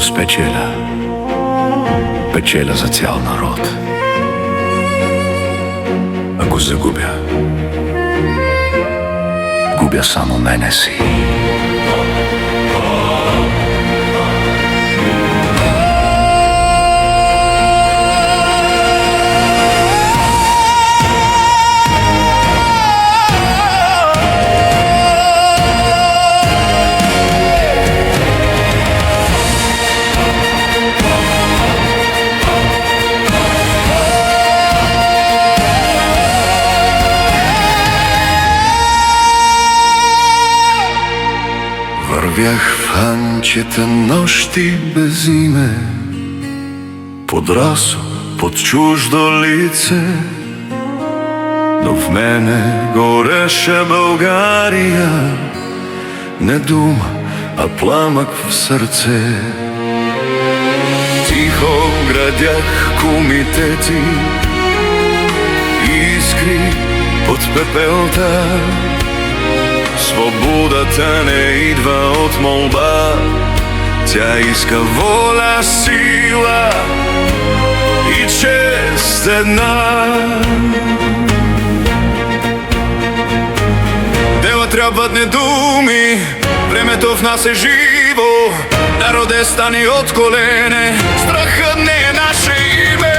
спечеля, печеля за цял народ. Ако загубя, губя само мене си. Вървях в анчета нощи без име, под расо, под чуждо лице, но в мене гореше България, не дума, а пламък в сърце. Тихо градях комитети, искри под пепелта. Свободата не идва от молба, тя иска воля, сила и чест една. Дела трябват не думи, времето в нас е живо, народе стани от колене, страхът не е наше име.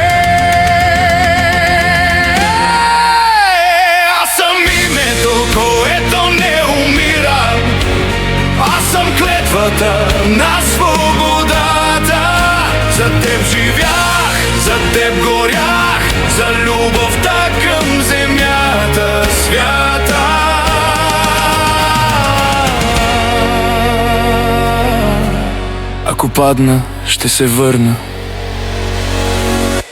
Аз съм името, което не умира, аз съм клетвата на свободата. За теб живях, за теб горях, за любовта към земята свята. Ако падна, ще се върна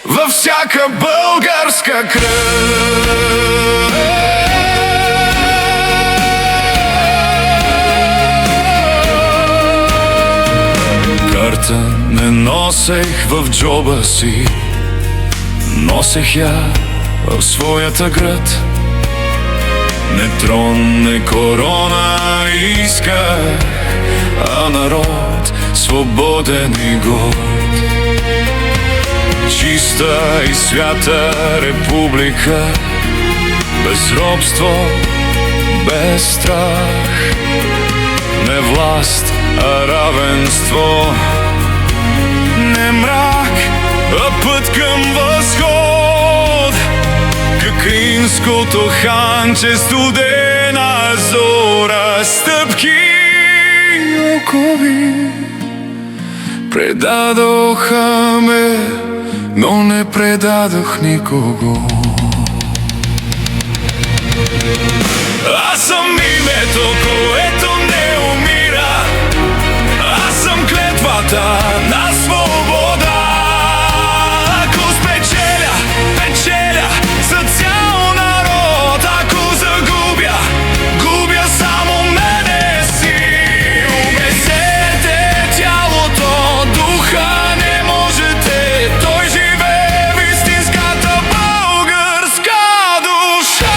Във всяка българска кръв. Карта не носех в джоба си, носех я в своята град. Не трон, не корона исках, а народ свободен и горд. Чиста и свята република, без робство, без страх. Не власт, а равенство, не мрак, а път към възход. Каинското ханче, студена зора, стъпки окови предадоха ме, но не предадох никого. Аз съм името, което не умира, аз съм клетвата на свобода. Ако спечеля, печеля за цял народ. Ако загубя, губя само мене си. Унесете тялото, духа не можете, той живее в истинската българска душа.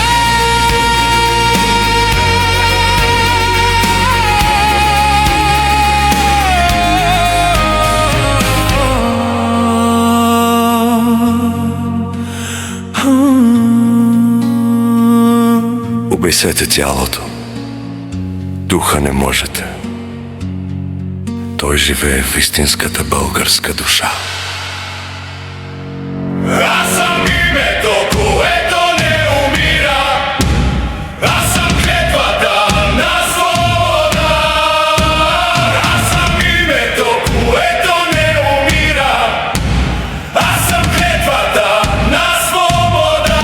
Обесете тялото, духа не можете, той живее в истинската българска душа. Аз съм името, което не умира, аз съм клетвата на свобода. Аз съм името, което не умира, аз съм клетвата на свобода.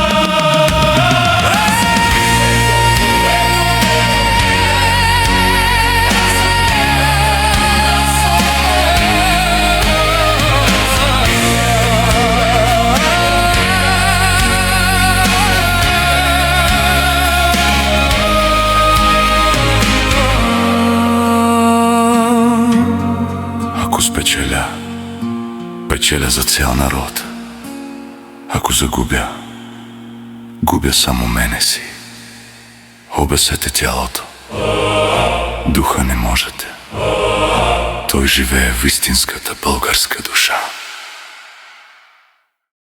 Ако спечеля, печеля за цял народ. Ако загубя, губя само мене си. Обесете тялото, духа не можете. Той живее в истинската българска душа.